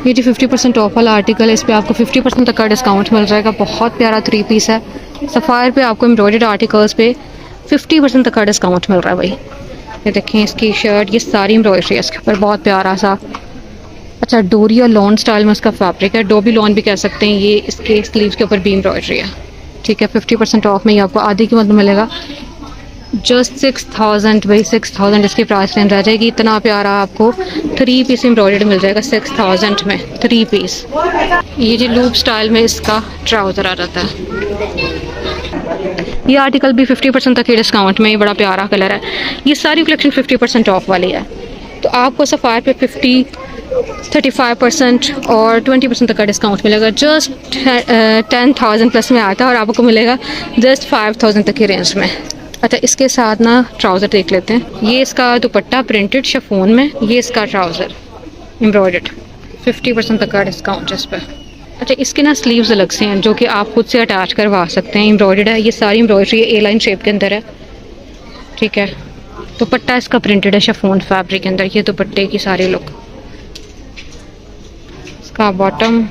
ये जी 50% ऑफ वाला आर्टिकल है, इस पे आपको 50% तक का डिस्काउंट मिल जाएगा। बहुत प्यारा 3 पीस है। सफ़ायर पे आपको एम्ब्रॉयडर्ड आर्टिकल्स पे 50% तक का डिस्काउंट मिल रहा है भाई। ये देखें इसकी शर्ट, ये सारी एम्ब्रॉयडरी है इसके ऊपर, बहुत प्यारा सा। अच्छा, डोरी और लॉन स्टाइल में इसका फैब्रिक है, डोबी लॉन भी कह सकते हैं। ये इसके स्लीव्स के ऊपर भी एम्ब्रॉयडरी है। ठीक है, 50% ऑफ में ही आपको आधी कीमत में मिलेगा। जस्ट 6000 भाई, 6000 इसकी प्राइस रेंज रह जाएगी। इतना प्यारा आपको 3 पीस एम्ब्रॉयडर्ड मिल जाएगा 6000 में, 3 पीस। ये जो लूप स्टाइल में इसका ट्राउज़र आ जाता है। ये आर्टिकल भी 50% तक के डिस्काउंट में, ये बड़ा प्यारा कलर है। ये सारी कलेक्शन 50% ऑफ वाली है। तो आपको सफ़ायर पे 50, 35% और 20% तक का डिस्काउंट मिलेगा। जस्ट 10,000 प्लस में आता है और आपको मिलेगा जस्ट 5000 तक की रेंज में। अच्छा, इसके साथ ना ट्राउज़र देख लेते हैं। ये इसका दुपट्टा प्रिंटेड शिफॉन में, ये इसका ट्राउज़र एम्ब्रॉयडर्ड, 50% तक का डिस्काउंट इस पर। अच्छा, इसके ना स्लीव्स अलग से हैं जो कि आप खुद से अटैच करवा सकते हैं। एम्ब्रॉयडर्ड है, ये सारी एम्ब्रॉयडरी ए लाइन शेप के अंदर है। ठीक है, दुपट्टा इसका प्रिंटेड है शिफॉन फैब्रिक के अंदर। ये दुपट्टे की सारी लुक। इसका बॉटम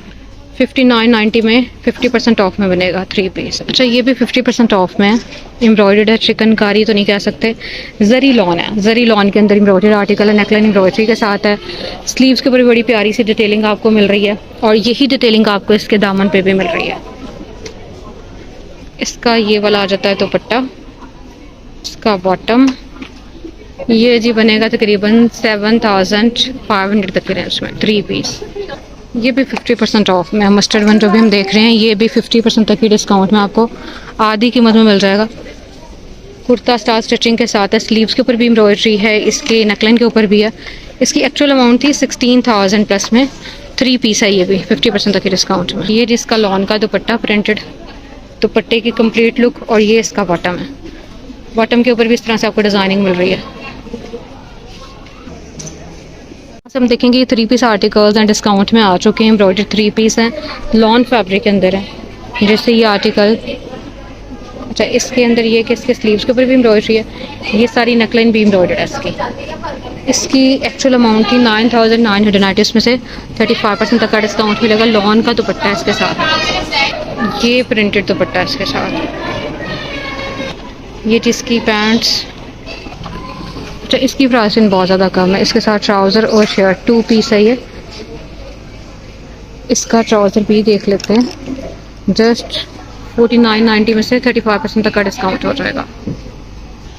5990 में 50% ऑफ में बनेगा 3 पीस। अच्छा, ये भी 50% ऑफ में है। एम्ब्रॉयडर्ड है, चिकनकारी तो नहीं कह सकते, जरी लॉन है। जरी लॉन के अंदर एम्ब्रॉयडर्ड आर्टिकल है, नेकलाइन एम्ब्रॉयडरी के साथ है। स्लीव्स के ऊपर बड़ी प्यारी सी डिटेलिंग आपको मिल रही है और यही डिटेलिंग आपको इसके दामन पे भी मिल रही है। इसका ये वाला आ जाता है दुपट्टा। इसका बॉटम ये जी बनेगा तकरीबन 7500 तक की रेंज में, 3 पीस। ये भी 50% ऑफ में। मस्टर्ड वन जो भी हम देख रहे हैं, ये भी 50% तक की डिस्काउंट में आपको आधी कीमत में मिल जाएगा। कुर्ता स्टार स्टिचिंग के साथ है, स्लीव्स के ऊपर भी एम्ब्रॉयडरी है, इसके नेकलाइन के ऊपर भी है। इसकी एक्चुअल अमाउंट थी 16,000 प्लस में, 3 पीस है। ये भी 50% तक की डिस्काउंट में। ये जिसका लॉन का दुपट्टा प्रिंटेड, दुपट्टे की कंप्लीट लुक, और ये इसका बॉटम है। बॉटम के ऊपर भी इस तरह से आपको डिज़ाइनिंग मिल रही है। हम देखेंगे ये 3 पीस आर्टिकल्स हैं, डिस्काउंट में आ चुके हैं। एम्ब्रॉयडर्ड 3 पीस हैं, लॉन फैब्रिक के अंदर है। जैसे ये आर्टिकल, अच्छा इसके अंदर ये कि इसके स्लीव्स के ऊपर भी एम्ब्रॉयडरी है। ये सारी नेकलाइन भी एम्ब्रॉयडर्ड है इसकी। इसकी एक्चुअल अमाउंट थी 9990, इसमें से 35% तक का डिस्काउंट मिलेगा। लॉन का दुपट्टा है इसके साथ, ये प्रिंटेड दुपट्टा है इसके साथ। ये जिसकी पैंट्स, अच्छा इसकी प्राइसिंग बहुत ज़्यादा कम है। इसके साथ ट्राउज़र और शर्ट 2 पीस है ये। इसका ट्राउज़र भी देख लेते हैं। जस्ट 4990 में से 35% तक का डिस्काउंट हो जाएगा।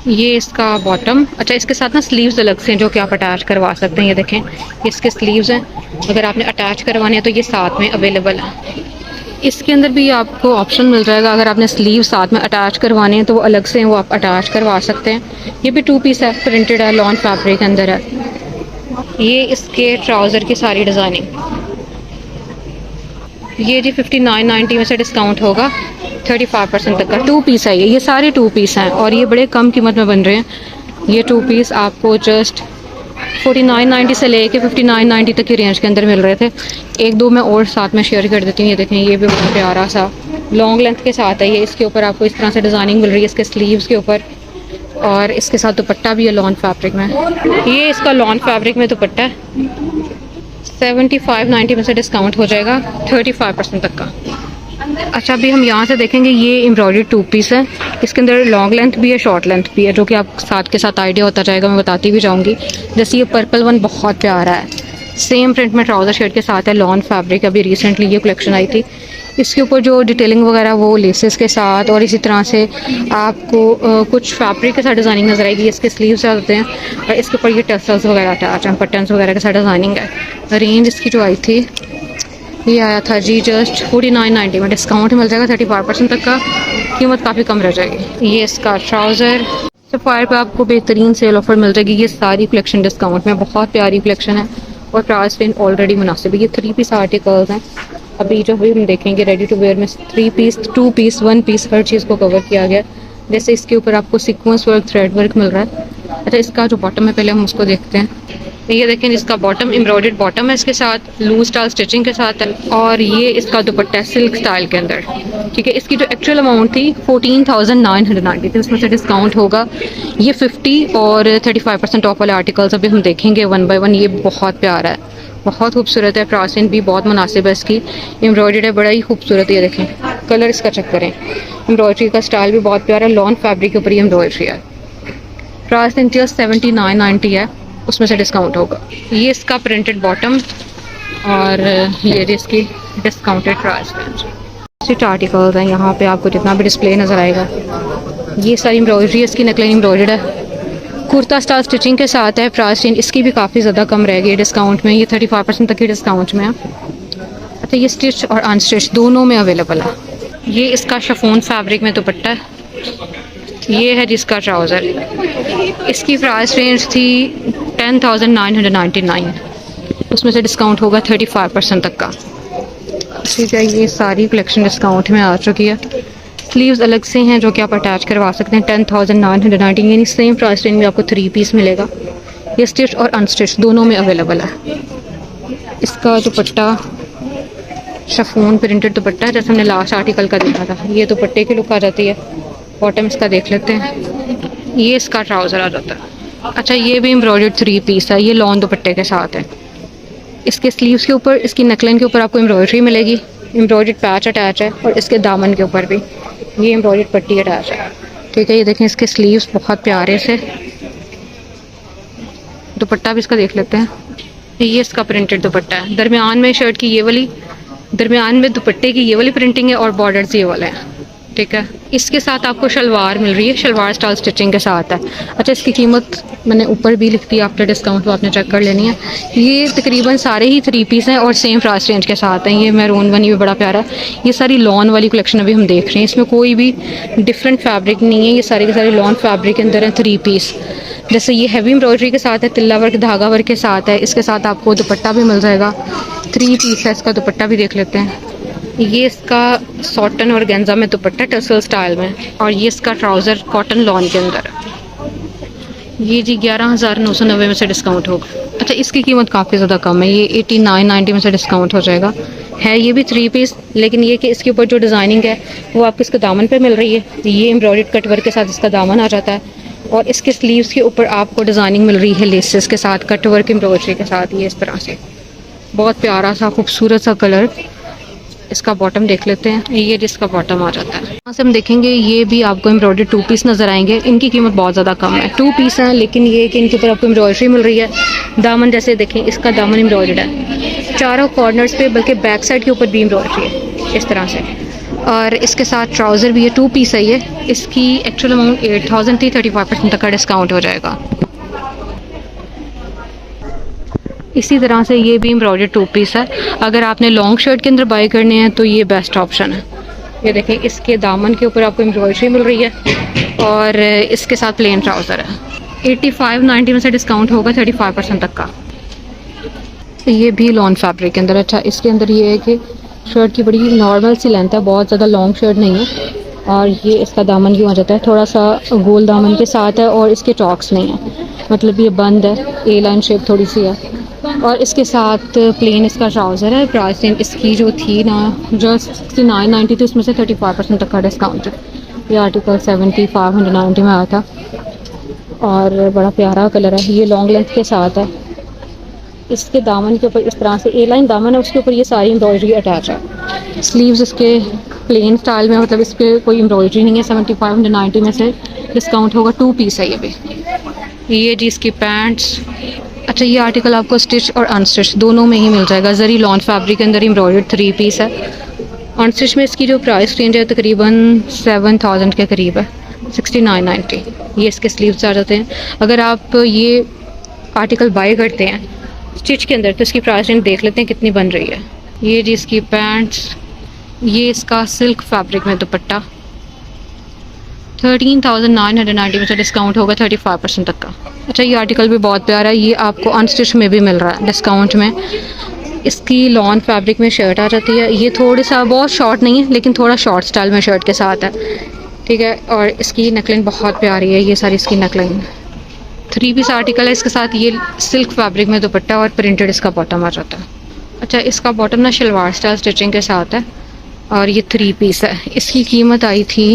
ये इसका बॉटम। अच्छा, इसके साथ ना स्लीव्स अलग से हैं जो कि आप अटैच करवा सकते हैं। ये देखें, इसके स्लीव्स हैं, अगर आपने अटैच करवाने हैं तो ये साथ में अवेलेबल है। इसके अंदर भी आपको ऑप्शन मिल जाएगा, अगर आपने स्लीव साथ में अटैच करवाने हैं तो वो अलग से हैं, वो आप अटैच करवा सकते हैं। ये भी 2 पीस है, प्रिंटेड है, लॉन फैब्रिक के अंदर है। ये इसके ट्राउज़र की सारी डिज़ाइनिंग। ये जी 5990 में से डिस्काउंट होगा 35% तक का। 2 पीस है ये सारे 2 पीस हैं और ये बड़े कम कीमत में बन रहे हैं। ये 2 पीस आपको जस्ट 4990 से लेके 5990 तक की रेंज के अंदर मिल रहे थे। एक दो मैं और साथ में शेयर कर देती हूँ। ये देखें, ये भी बहुत प्यारा सा लॉन्ग लेंथ के साथ है। ये इसके ऊपर आपको इस तरह से डिज़ाइनिंग मिल रही है, इसके स्लीव्स के ऊपर, और इसके साथ दुपट्टा भी है लॉन फैब्रिक में। ये इसका लॉन फैब्रिक में दुपट्टा है। 7590 में से डिस्काउंट हो जाएगा 35% तक का। अच्छा, अभी हम यहाँ से देखेंगे, ये एम्ब्रॉयडरी 2 पीस है। इसके अंदर लॉन्ग लेंथ भी है, शॉर्ट लेंथ भी है, जो कि आप साथ के साथ आइडिया होता जाएगा, मैं बताती भी जाऊँगी। जैसे ये पर्पल वन बहुत प्यारा है, सेम प्रिंट में ट्राउज़र शर्ट के साथ है, लॉन फैब्रिक। अभी रिसेंटली ये कलेक्शन आई थी। इसके ऊपर जो डिटेलिंग वगैरह वो लेसेस के साथ, और इसी तरह से आपको कुछ फैब्रिक के साथ डिज़ाइनिंग नजर आएगी। इसके स्लीव्स आते हैं और इसके ऊपर ये टसल्स वगैरह अटैच हैं, बटन्स वगैरह के साथ डिज़ाइनिंग है। रेंज इसकी जो आई थी, ये आया था जी जस्ट 4990 में। डिस्काउंट मिल जाएगा 35% तक का, कीमत काफ़ी कम रह जाएगी। ये इसका ट्राउज़र। सफ़ायर पे आपको बेहतरीन सेल ऑफर मिल जाएगी। ये सारी कलेक्शन डिस्काउंट में, बहुत प्यारी कलेक्शन है और प्राइस रेंज ऑलरेडी मुनासिब है। ये 3 पीस आर्टिकल्स हैं। अभी जो भी हम देखेंगे रेडी टू वेयर में 3 पीस, 2 पीस, 1 पीस, हर चीज़ को कवर किया गया। जैसे इसके ऊपर आपको सीक्वेंस वर्क, थ्रेड वर्क मिल रहा है। अच्छा, इसका जो बॉटम है पहले हम उसको देखते हैं। ये देखें, इसका बॉटम एम्ब्रॉयडर्ड बॉटम है, इसके साथ लूज स्टाइल स्टिचिंग के साथ है। और ये इसका दुपट्टा है सिल्क स्टाइल के अंदर। ठीक है, इसकी जो एक्चुअल अमाउंट थी 14,990 थी, उसमें से डिस्काउंट होगा ये 50 और 35% ऑफ वाले आर्टिकल्स अभी हम देखेंगे वन बाय वन। ये बहुत प्यारा है, बहुत खूबसूरत है, प्राइसिंग भी बहुत मुनासिब है इसकी। एम्ब्रॉयडर्ड है, बड़ा ही खूबसूरत है। ये देखें, कलर इसका चेक करें, एम्ब्रॉयडरी का स्टाइल भी बहुत प्यारा है, लॉन फैब्रिक के ऊपर ये एम्ब्रॉयडरी है। प्राइस इनकी 7990 है, उसमें से डिस्काउंट होगा। ये इसका प्रिंटेड बॉटम और ये इसकी डिस्काउंटेड प्राइस रेंज। सिट आर्टिकल्स हैं यहाँ पे, आपको जितना भी डिस्प्ले नज़र आएगा। ये सारी एम्ब्रॉयडरी है, इसकी नेकलाइन एम्ब्रॉयडर्ड है, कुर्ता स्टाइल स्टिचिंग के साथ है। प्राइस रेंज इसकी भी काफ़ी ज़्यादा कम रहेगी डिस्काउंट में, ये 35% तक की डिस्काउंट में है। अच्छा, ये स्टिच और अनस्टिच दोनों में अवेलेबल है। ये इसका शिफॉन फैब्रिक में दुपट्टा है, ये है जिसका ट्राउज़र। इसकी प्राइस रेंज थी 10,999, उसमें से डिस्काउंट होगा 35% तक का। ठीक है, ये सारी कलेक्शन डिस्काउंट में आ चुकी है। स्लीव्स अलग से हैं जो कि आप अटैच करवा सकते हैं। 10,990 यानी सेम प्राइस रेंज में आपको 3 पीस मिलेगा। ये स्टिच और अनस्टिच दोनों में अवेलेबल है। इसका दुपट्टा शिफॉन प्रिंटेड दुपट्टा है, जैसे हमने लास्ट आर्टिकल का देखा था। ये दुपट्टे की लुक आ जाती है। बॉटम इसका देख लेते हैं, ये इसका ट्राउज़र आ जाता है। अच्छा, ये भी एम्ब्रॉयडर्ड 3 पीस है, ये लॉन दुपट्टे के साथ है। इसके स्लीव्स के ऊपर, इसकी नेकलाइन के ऊपर आपको एम्ब्रॉयडरी मिलेगी, एम्ब्रॉयडर्ड पैच अटैच है, और इसके दामन के ऊपर भी ये एम्ब्रॉयडर्ड पट्टी अटैच है। ठीक है, ये देखें, इसके स्लीव्स बहुत प्यारे से। दुपट्टा भी इसका देख लेते हैं, ये इसका प्रिंटेड दुपट्टा है। दरमियान में शर्ट की ये वाली, दरमियान में दुपट्टे की ये वाली प्रिंटिंग है और बॉर्डर्स ये वाले हैं। ठीक है, इसके साथ आपको शलवार मिल रही है, शलवार स्टाइल स्टिचिंग के साथ है। अच्छा, इसकी कीमत मैंने ऊपर भी लिख दी आफ्टर डिस्काउंट, वो आपने चेक कर लेनी है। ये तकरीबन सारे ही 3 पीस हैं और सेम प्राइस रेंज के साथ हैं। ये मैरून वन, ये भी बड़ा प्यारा है। ये सारी लॉन वाली कलेक्शन अभी हम देख रहे हैं, इसमें कोई भी डिफरेंट फैब्रिक नहीं है, ये सारे के सारे लॉन फैब्रिक के अंदर हैं 3 पीस। जैसे ये हैवी एम्ब्रॉयडरी के साथ है, तिल्ला वर्क धागा वर्क के साथ है। इसके साथ आपको दुपट्टा भी मिल जाएगा, 3 पीस है। इसका दुपट्टा भी देख लेते हैं, ये इसका सॉटन और गेंजा में दुपट्टा टसल स्टाइल में, और ये इसका ट्राउज़र कॉटन लॉन के अंदर। ये जी 11,990 में से डिस्काउंट होगा। अच्छा, इसकी कीमत काफ़ी ज़्यादा कम है, ये 8990 में से डिस्काउंट हो जाएगा। है ये भी 3 पीस, लेकिन ये कि इसके ऊपर जो डिज़ाइनिंग है वो आपको इसके दामन पे मिल रही है। ये एम्ब्रॉयडर्ड कटवर्क के साथ इसका दामन आ जाता है, और इसके स्लीव्स के ऊपर आपको डिज़ाइनिंग मिल रही है लेसेस के साथ, कटवर्क एम्ब्रॉयडरी के साथ। ये इस तरह से बहुत प्यारा सा खूबसूरत सा कलर। इसका बॉटम देख लेते हैं, ये जिसका बॉटम आ जाता है। यहाँ से हम देखेंगे, ये भी आपको एम्ब्रॉयडर्ड 2 पीस नज़र आएंगे। इनकी कीमत बहुत ज़्यादा कम है, 2 पीस हैं, लेकिन ये कि इनके ऊपर आपको एम्ब्रॉयडरी मिल रही है। दामन जैसे देखें, इसका दामन एम्ब्रॉयडर्ड है चारों कॉर्नर्स पे, बल्कि बैक साइड के ऊपर भी एम्ब्रॉयडरी है इस तरह से। और इसके साथ ट्राउज़र भी है, 2 पीस है ये। इसकी एक्चुअल अमाउंट 8,000 थी, 35% तक का डिस्काउंट हो जाएगा। इसी तरह से ये भी एम्ब्रॉयडर्ड 2 पीस है। अगर आपने लॉन्ग शर्ट के अंदर बाय करने हैं तो ये बेस्ट ऑप्शन है। ये देखें, इसके दामन के ऊपर आपको एम्ब्रॉयडरी मिल रही है, और इसके साथ प्लेन ट्राउज़र है। 8590 में से डिस्काउंट होगा 35% तक का। ये भी लॉन फैब्रिक के अंदर। अच्छा, इसके अंदर ये है कि शर्ट की बड़ी नॉर्मल सी लेंथ है, बहुत ज़्यादा लॉन्ग शर्ट नहीं है, और ये इसका दामन यूँ आ जाता है, थोड़ा सा गोल दामन के साथ है, और इसके चॉक्स नहीं है, मतलब ये बंद है, ए लाइन शेप थोड़ी सी है। और इसके साथ प्लेन इसका ट्राउज़र है। प्राइस इसकी जो थी ना, जो 6990 थी, उसमें से 35% तक का डिस्काउंट है। ये आर्टिकल 7590 में आया था, और बड़ा प्यारा कलर है। ये लॉन्ग लेंथ के साथ है। इसके दामन के ऊपर इस तरह से ए लाइन दामन है, उसके ऊपर ये सारी एम्ब्रॉयडरी अटैच है। स्लीव्स इसके प्लेन स्टाइल में, मतलब इस पर कोई एम्ब्रॉयडरी नहीं है। 7590 में से डिस्काउंट होगा, 2 पीस है ये भी। ये जी इसकी पैंट्स। अच्छा, ये आर्टिकल आपको स्टिच और अनस्टिच दोनों में ही मिल जाएगा। जरी लॉन फैब्रिक के अंदर एम्ब्रॉयडर्ड 3 पीस है। अनस्टिच में इसकी जो प्राइस रेंज है तकरीबन 7000 के करीब है, 6990। ये इसके स्लीव्स आ जाते हैं। अगर आप ये आर्टिकल बाय करते हैं स्टिच के अंदर तो इसकी प्राइस रेंज देख लेते हैं कितनी बन रही है। ये जी इसकी पैंट्स, ये इसका सिल्क फैब्रिक में दुपट्टा, 13,990 में से डिस्काउंट होगा 35% तक का। अच्छा, ये आर्टिकल भी बहुत प्यारा है, ये आपको अनस्टिच में भी मिल रहा है डिस्काउंट में। इसकी लॉन फैब्रिक में शर्ट आ जाती है। ये थोड़ा सा बहुत शॉर्ट नहीं है, लेकिन थोड़ा शॉर्ट स्टाइल में शर्ट के साथ है। ठीक है, और इसकी नेकलाइन बहुत प्यारी है। ये सारी इसकी नेकलाइन 3 पीस आर्टिकल है। इसके साथ ये सिल्क फैब्रिक में दुपट्टा और प्रिंटेड इसका बॉटम आ जाता है। अच्छा, इसका बॉटम ना शलवार स्टाइल स्टिचिंग के साथ है और ये 3 पीस है। इसकी कीमत आई थी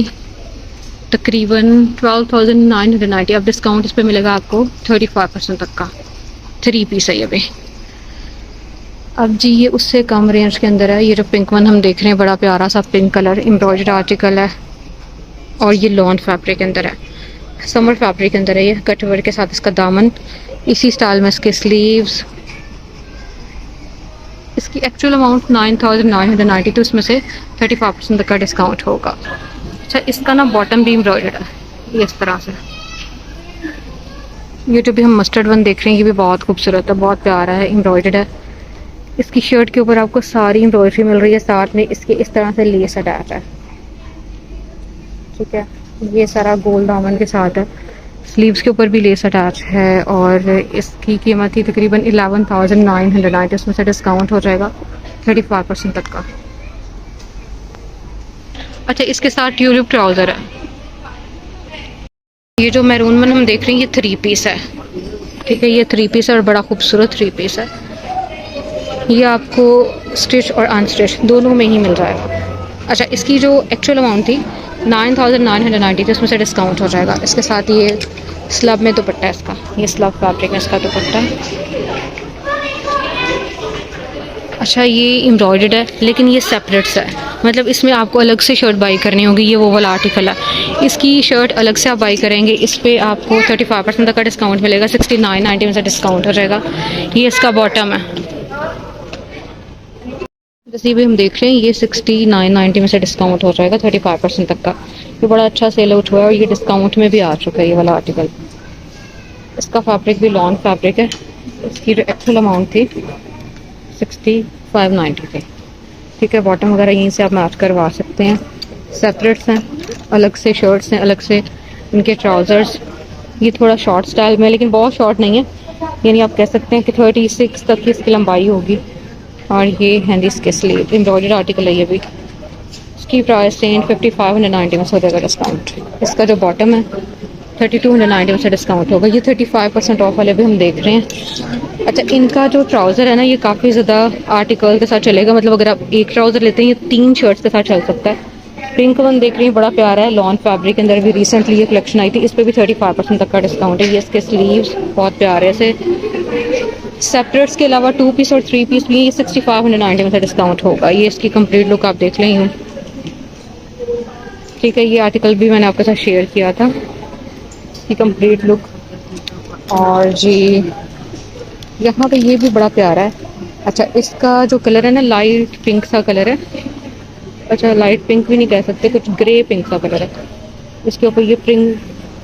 तकरीबन 12,990। अब डिस्काउंट इस पर मिलेगा आपको 35% तक का। 3 पीस है ये भी। अब जी ये उससे कम रेंज के अंदर है। ये जो पिंक वन हम देख रहे हैं, बड़ा प्यारा सा पिंक कलर, एम्ब्रॉयडर्ड आर्टिकल है और ये लॉन फैब्रिक के अंदर है, समर फैब्रिक के अंदर है। ये कट वर्क के साथ इसका दामन, इसी स्टाइल में इसके स्लीव्स। इसकी एक्चुअल अमाउंट 9,990, तो उसमें से 35% तक का डिस्काउंट होगा। अच्छा, इसका ना बॉटम भी एम्ब्रॉयडर्ड है ये इस तरह से। ये जो भी हम मस्टर्ड वन देख रहे हैं, ये भी बहुत खूबसूरत है, बहुत प्यारा है, एम्ब्रॉयडर्ड है। इसकी शर्ट के ऊपर आपको सारी एम्ब्रॉयडरी मिल रही है, साथ में इसके इस तरह से लेस अटैच है। ठीक है, ये सारा गोल दामन के साथ है। स्लीव्स के ऊपर भी लेस अटैच है और इसकी कीमत थी तकरीबन 11,990, उसमें से डिस्काउंट हो जाएगा 35% तक का। अच्छा, इसके साथ ट्यूलिप ट्राउज़र है। ये जो मैरून वन हम देख रहे हैं, ये 3 पीस है। ठीक है, ये 3 पीस है और बड़ा खूबसूरत 3 पीस है। ये आपको स्टिच और अनस्टिच दोनों में ही मिल जाएगा। अच्छा, इसकी जो एक्चुअल अमाउंट थी 9,990 थी, उसमें से डिस्काउंट हो जाएगा। इसके साथ ये स्लब में दुपट्टा है इसका, ये स्लब फैब्रिक है इसका दुपट्टा। अच्छा, ये एम्ब्रॉयडर्ड है लेकिन ये सेपरेट्स है, मतलब इसमें आपको अलग से शर्ट बाई करनी होगी। ये वो वाला आर्टिकल है, इसकी शर्ट अलग से आप बाई करेंगे। इस पर आपको 35% तक का डिस्काउंट मिलेगा, 6990 में से डिस्काउंट हो जाएगा। ये इसका बॉटम है, जैसे भी हम देख रहे हैं, ये 6990 में से डिस्काउंट हो जाएगा 35% तक का। ये बड़ा अच्छा सेल आउट हुआ है और ये डिस्काउंट में भी आ चुका है ये वाला आर्टिकल। इसका फैब्रिक भी लॉन फैब्रिक है। इसकी जो एक्चुअल अमाउंट थी 6590 थी। ठीक है, बॉटम वगैरह यहीं से आप मैच करवा सकते हैं। सेपरेट्स हैं, अलग से शर्ट्स हैं, अलग से इनके ट्राउज़र्स। ये थोड़ा शॉर्ट स्टाइल में, लेकिन बहुत शॉर्ट नहीं है, यानी आप कह सकते हैं कि 36 तक की इसकी लंबाई होगी। और ये है इसके स्लीव, एम्ब्रॉयडर्ड आर्टिकल है ये भी। इसकी प्राइस रेंज 5590 में से हो जाएगा डिस्काउंट। इसका जो बॉटम है 3290 में से डिस्काउंट होगा। ये 35% ऑफ वाले भी हम देख रहे हैं। अच्छा, इनका जो ट्राउज़र है ना, ये काफ़ी ज़्यादा आर्टिकल के साथ चलेगा, मतलब अगर आप एक ट्राउज़र लेते हैं ये 3 शर्ट्स के साथ चल सकता है। पिंक वन देख रही हैं, बड़ा प्यारा है, लॉन फैब्रिक के अंदर भी रिसेंटली ये कलेक्शन आई थी, इस पर भी 35% तक का डिस्काउंट है। ये इसके स्लीव्स बहुत प्यारे से। सेपरेट्स के अलावा 2 पीस और 3 पीस भी ये 6590 में से डिस्काउंट होगा। ये इसकी कंप्लीट लुक आप देख लें यूँ। ठीक है, ये आर्टिकल भी मैंने आपके साथ शेयर किया था, इसकी कंप्लीट लुक। और जी यहाँ पे ये भी बड़ा प्यारा है। अच्छा, इसका जो कलर है ना, लाइट पिंक सा कलर है। अच्छा, लाइट पिंक भी नहीं कह सकते, कुछ ग्रे पिंक सा कलर है। इसके ऊपर ये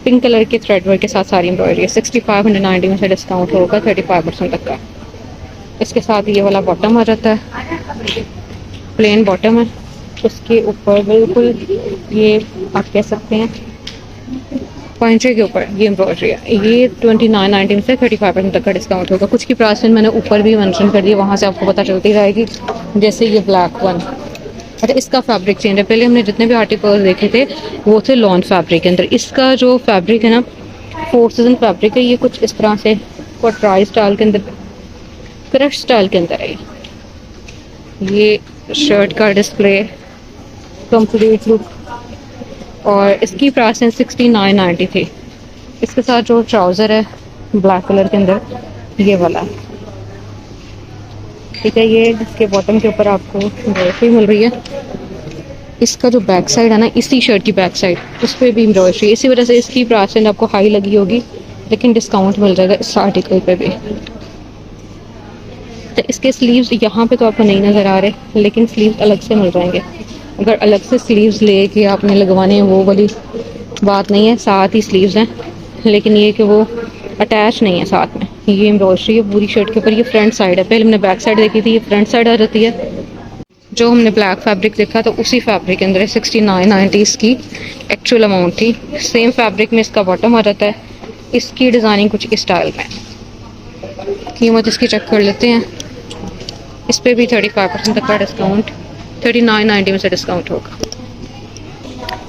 पिंक कलर के थ्रेड वर्क के साथ सारी एम्ब्रॉयडरी है। 6590 में से डिस्काउंट होगा 35% तक का। इसके साथ ये वाला बॉटम आ जाता है, प्लेन बॉटम है। उसके ऊपर बिल्कुल ये आप कह सकते हैं पॉइंटर के ऊपर ये एम्ब्रॉयडरी है। ये 2990 में से 35% तक का डिस्काउंट होगा। कुछ की प्राइस मैंने ऊपर भी मेंशन कर दिया, वहाँ से आपको पता चलती रहेगी। जैसे ये ब्लैक वन, अच्छा इसका फैब्रिक चेंज है। पहले हमने जितने भी आर्टिकल्स देखे थे वो थे लॉन फैब्रिक के अंदर। इसका जो फैब्रिक है ना, 4 सीजन फैब्रिक है। ये कुछ इस तरह से ट्राई स्टाइल के अंदर, क्रश स्टाइल के अंदर है। ये शर्ट का डिस्प्ले, कंप्लीट लुक। और इसकी प्राइस 6990 थी। इसके साथ जो ट्राउज़र है ब्लैक कलर के अंदर, ये वाला है। ठीक है, ये इसके बॉटम के ऊपर आपको एम्ब्रॉयडरी मिल रही है। इसका जो बैक साइड है ना, इसी शर्ट की बैक साइड, उस पर भी एम्ब्रॉयडरी। इसी वजह से इसकी प्राइस आपको हाई लगी होगी, लेकिन डिस्काउंट मिल जाएगा इस आर्टिकल पे भी। तो इसके स्लीव्स यहाँ पे तो आपको नहीं नज़र आ रहे, लेकिन स्लीव्स अलग से मिल जाएंगे। अगर अलग से स्लीव्स लेके आपने लगवाने हैं, वो वाली बात नहीं है, साथ ही स्लीव्स हैं, लेकिन ये कि वो अटैच नहीं है साथ में। ये एम्ब्रॉयडरी है पूरी शर्ट के ऊपर। ये फ्रंट साइड है, पहले हमने बैक साइड देखी थी, ये फ्रंट साइड आ जाती है। जो हमने ब्लैक फैब्रिक देखा तो उसी फैब्रिक के अंदर 6990 इसकी एक्चुअल अमाउंट थी। सेम फैब्रिक में इसका बॉटम आ जाता है। इसकी डिज़ाइनिंग कुछ इस स्टाइल में। कीमत इसकी चेक कर लेते हैं। इस पर भी 35% तक का डिस्काउंट, 3990 में से डिस्काउंट होगा।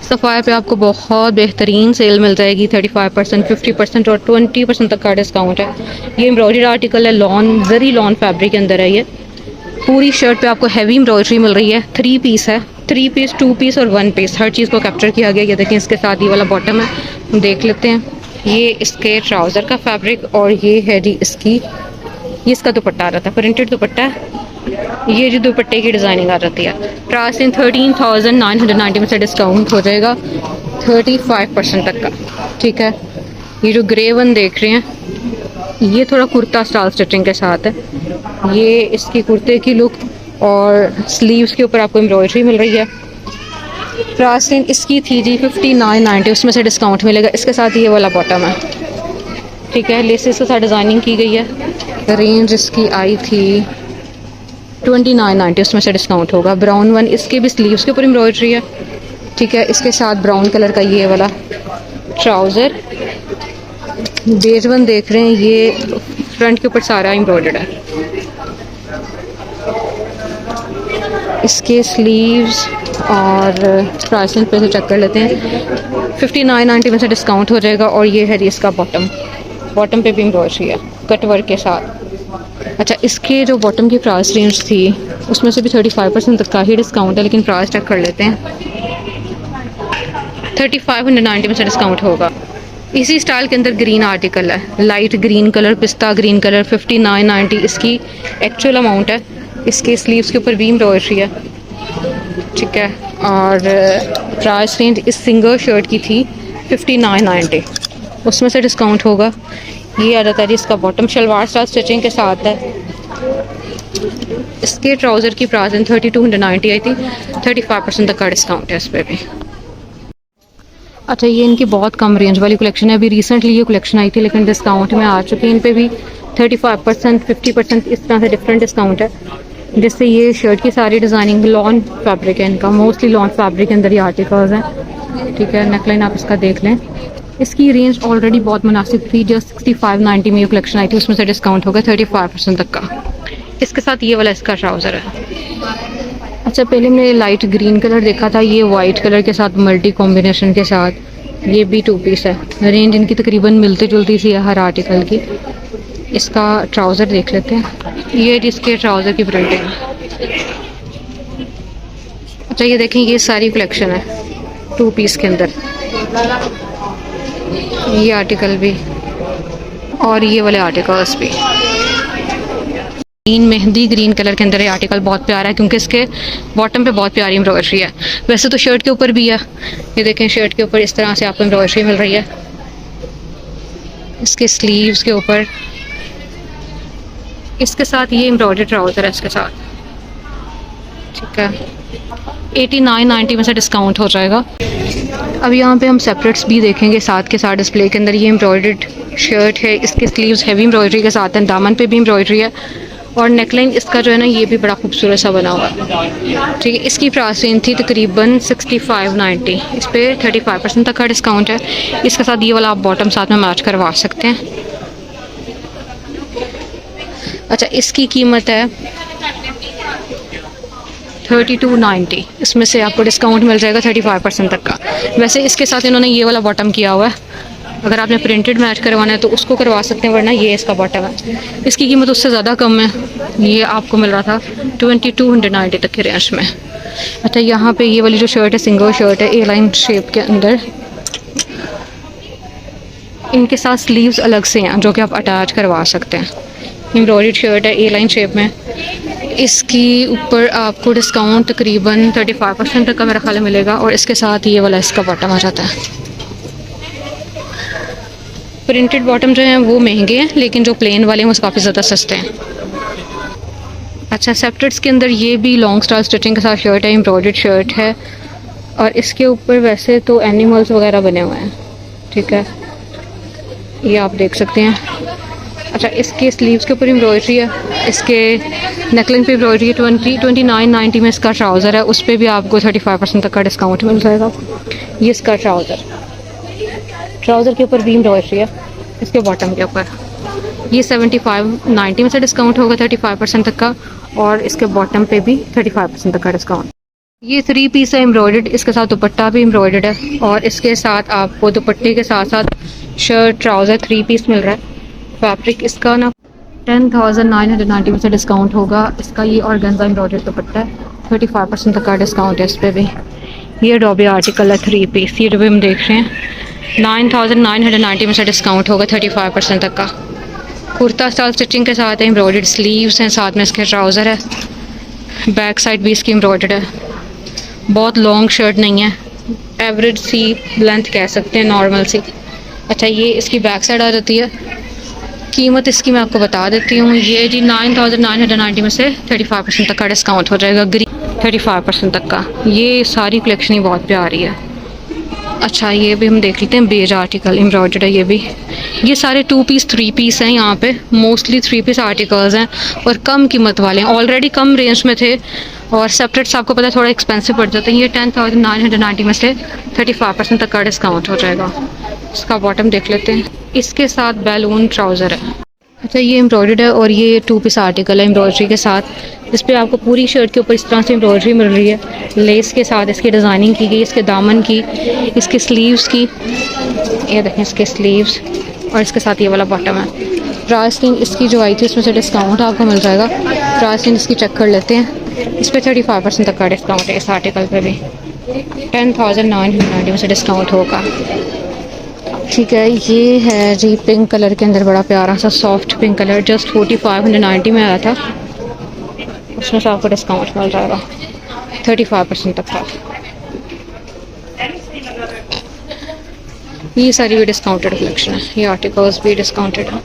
सफ़ायर पे आपको बहुत बेहतरीन सेल मिल जाएगी, 35%, 50% और 20% तक का डिस्काउंट है। ये एम्ब्रॉयडरी आर्टिकल है, लॉन जरी लॉन फैब्रिक के अंदर है। ये पूरी शर्ट पे आपको हैवी एम्ब्रॉयडरी मिल रही है। 3 पीस है, 3 पीस, 2 पीस और 1 पीस, हर चीज़ को कैप्चर किया गया। ये देखें, इसके साथ ये वाला बॉटम है, हम देख लेते हैं। ये इसके ट्राउज़र का फैब्रिक और ये है जी इसकी, ये इसका दुपट्टा आ रहा था, प्रिंटेड दुपट्टा है। ये जो दुपट्टे की डिज़ाइनिंग आ जाती है। प्राइस इन 13,990 में से डिस्काउंट हो जाएगा 35% तक का, ठीक है। ये जो ग्रे वन देख रहे हैं, ये थोड़ा कुर्ता स्टाइल स्टिचिंग के साथ है। ये इसकी कुर्ते की लुक और स्लीव्स के ऊपर आपको एम्ब्रॉयडरी मिल रही है। प्राइस इन इसकी थी जी 5990, उसमें से डिस्काउंट मिलेगा। इसके साथ ये वाला बॉटम है, ठीक है। लेसेस के साथ डिज़ाइनिंग की गई है। रेंज इसकी आई थी 2990, उसमें से डिस्काउंट होगा। ब्राउन वन, इसके भी स्लीव्स के ऊपर एम्ब्रॉयडरी है, ठीक है। इसके साथ ब्राउन कलर का ये वाला ट्राउज़र। बेज वन देख रहे हैं, ये फ्रंट के ऊपर सारा एम्ब्रॉयडर्ड है। इसके स्लीव्स और प्राइसिंग पे से चेक कर लेते हैं। 5990 में से डिस्काउंट हो जाएगा। और ये है इसका बॉटम, बॉटम पे भी एम्ब्रॉयडरी है कट वर्क के साथ। अच्छा, इसके जो बॉटम की प्राइस रेंज थी उसमें से भी 35% तक का ही डिस्काउंट है, लेकिन प्राइस चेक कर लेते हैं। 3590 में से डिस्काउंट होगा। इसी स्टाइल के अंदर ग्रीन आर्टिकल है, लाइट ग्रीन कलर, पिस्ता ग्रीन कलर, 5990 इसकी एक्चुअल अमाउंट है। इसके स्लीव्स के ऊपर भी एम्ब्रॉयडरी है, ठीक है। और प्राइस रेंज इस सिंगल शर्ट की थी 5990, उसमें से डिस्काउंट होगा। ये आ जाता है इसका बॉटम, शलवार स्टाइल स्टिचिंग के साथ है। इसके ट्राउज़र की प्राइस 3290 आई थी, 35% तक का डिस्काउंट है इस पर भी। अच्छा, ये इनकी बहुत कम रेंज वाली कलेक्शन है। अभी रिसेंटली ये कलेक्शन आई थी, लेकिन डिस्काउंट में आ चुकी है। इन पे भी 35%, 50% इस तरह से डिफरेंट डिस्काउंट है। जिससे ये शर्ट की सारी डिज़ाइनिंग लॉन फैब्रिक है इनका, मोस्टली लॉन फैब्रिक के अंदर ये आर्टिकल्स हैं, ठीक है। नेकलाइन आप इसका देख लें। इसकी रेंज ऑलरेडी बहुत मुनासिब थी, जो 6590 में ये कलेक्शन आई थी, उसमें से डिस्काउंट होगा 35% तक का। इसके साथ ये वाला इसका ट्राउज़र है। अच्छा, पहले हमने लाइट ग्रीन कलर देखा था, ये वाइट कलर के साथ मल्टी कॉम्बिनेशन के साथ। ये भी 2 पीस है। रेंज इनकी तकरीबन मिलती जुलती सी है हर आर्टिकल की। इसका ट्राउज़र देख लेते हैं। ये जिसके ट्राउज़र की प्रिंटिंग। अच्छा, ये देखें, ये सारी कलेक्शन है 2 पीस के अंदर। ये आर्टिकल भी और ये वाले आर्टिकल्स भी। ग्रीन, मेहंदी ग्रीन कलर के अंदर ये आर्टिकल बहुत प्यारा है, क्योंकि इसके बॉटम पे बहुत प्यारी एम्ब्रॉयडरी है। वैसे तो शर्ट के ऊपर भी है, ये देखें, शर्ट के ऊपर इस तरह से आपको एम्ब्रॉयडरी मिल रही है। इसके स्लीव्स के ऊपर, इसके साथ ये एम्ब्रॉयडरी ट्राउज़र है इसके साथ, ठीक है। 8990 में से डिस्काउंट हो जाएगा। अब यहाँ पे हम सेपरेट्स भी देखेंगे साथ के साथ डिस्प्ले के अंदर। ये एम्ब्रॉयडर्ड शर्ट है, इसके स्लीव्स हैवी एम्ब्रॉयडरी के साथ हैं, दामन पे भी एम्ब्रॉयडरी है। और नेकलाइन इसका जो है ना, ये भी बड़ा खूबसूरत सा बना हुआ है, ठीक है। इसकी प्राइस रेंज थी तकरीबन 6590, इस पर 35% तक का डिस्काउंट है। इसके साथ ये वाला आप बॉटम साथ में मैच करवा सकते हैं। अच्छा, इसकी कीमत है 3290, इसमें से आपको डिस्काउंट मिल जाएगा 35% तक का। वैसे इसके साथ इन्होंने ये वाला बॉटम किया हुआ है, अगर आपने प्रिंटेड मैच करवाना है तो उसको करवा सकते हैं, वरना ये इसका बॉटम है। इसकी कीमत उससे ज़्यादा कम है, ये आपको मिल रहा था 2290 तक के रेंज में। अच्छा, यहाँ पे ये वाली जो शर्ट है, सिंगल शर्ट है, ए लाइन शेप के अंदर। इनके साथ स्लीव्स अलग से हैं जो कि आप अटैच करवा सकते हैं। एम्ब्रॉयडर्ड शर्ट है, ए लाइन शेप में। इसकी ऊपर आपको डिस्काउंट तकरीबन 35% तक का मेरा ख्याल मिलेगा। और इसके साथ ये वाला इसका बॉटम आ जाता है। प्रिंटेड बॉटम जो हैं वो महंगे हैं, लेकिन जो प्लेन वाले हैं वो काफ़ी ज़्यादा सस्ते हैं। अच्छा, सेप्टेड्स के अंदर ये भी लॉन्ग स्टाइल स्टिचिंग के साथ शर्ट है, एम्ब्रॉयडर्ड शर्ट है। और इसके ऊपर वैसे तो एनिमल्स वगैरह बने हुए हैं, ठीक है, ये आप देख सकते हैं। अच्छा, इसके स्लीव्स के ऊपर एम्ब्रॉयडरी है, इसके नेकलाइन पे एम्ब्रॉयडरी है। 2990 में इसका ट्राउज़र है, उस पर भी आपको 35% तक का डिस्काउंट मिल जाएगा। ये इसका ट्राउज़र के ऊपर भी एम्ब्रॉयडरी है, इसके बॉटम के ऊपर। ये 7590 में से डिस्काउंट होगा 35% तक का। और इसके बॉटम पे भी 35% तक का डिस्काउंट। ये 3 पीस है एम्ब्रॉयडर्ड, इसके साथ दुपट्टा भी एम्ब्रॉयडर्ड है और इसके साथ आपको दुपट्टे के साथ साथ शर्ट ट्राउज़र 3 पीस मिल रहा है। फैब्रिक इसका ना 10,990 में से डिस्काउंट होगा। इसका ये ऑर्गेन्जा एम्ब्रॉयडर्ड दुपट्टा है, 35% तक का डिस्काउंट है इस पर भी। ये डॉबी आर्टिकल है 3 पीस, ये जो भी हम देख रहे हैं 9,990 में से डिस्काउंट होगा 35% तक का। कुर्ता स्टाइल स्टिचिंग के साथ है, एम्ब्रॉयडर्ड स्लीव्स हैं, साथ में इसके ट्राउज़र है, बैक साइड भी इसकी एम्ब्रॉयडर्ड है। बहुत लॉन्ग शर्ट नहीं है, एवरेज सी लेंथ कह सकते हैं, नॉर्मल सी। अच्छा, ये इसकी बैक साइड आ जाती है। कीमत इसकी मैं आपको बता देती हूँ, ये जी 9,990 में से 35% तक का डिस्काउंट हो जाएगा, ग्रीन 35% तक का। ये सारी कलेक्शन ही बहुत प्यारी है। अच्छा, ये भी हम देख लेते हैं, बेज आर्टिकल एम्ब्रॉयडर्ड है ये भी। ये सारे 2 पीस 3 पीस हैं, यहाँ पे मोस्टली 3 पीस आर्टिकल्स हैं और कम कीमत वाले हैं, ऑलरेडी कम रेंज में थे और सेपरेट्स आपको पता है थोड़ा एक्सपेंसिव पड़ जाते हैं। ये 10,990 में से 35% तक का डिस्काउंट हो जाएगा। इसका बॉटम देख लेते हैं, इसके साथ बैलून ट्राउज़र है। अच्छा, ये एम्ब्रॉयडर्ड है और ये 2 पीस आर्टिकल है एम्ब्रॉयडरी के साथ। इस पर आपको पूरी शर्ट के ऊपर इस तरह से एम्ब्रॉयडरी मिल रही है, लेस के साथ इसकी डिज़ाइनिंग की गई, इसके दामन की, इसके स्लीव्स की। ये देखें इसके स्लीव्स और इसके साथ ये वाला बॉटम है। प्राइसिंग इसकी जो आई थी उसमें से डिस्काउंट आपको मिल जाएगा। प्राइसिंग इसकी चेक कर लेते हैं, इस पर 35% तक का डिस्काउंट है इस आर्टिकल पे भी। 10,990 में से डिस्काउंट होगा। ठीक है, ये है जी पिंक कलर के अंदर बड़ा प्यारा सा सॉफ्ट पिंक कलर, जस्ट 4590 में आया था, उसमें से आपको डिस्काउंट मिल जाएगा 35% तक का। ये सारी भी डिस्काउंटेड कलेक्शन है, ये आर्टिकल्स भी डिस्काउंटेड है।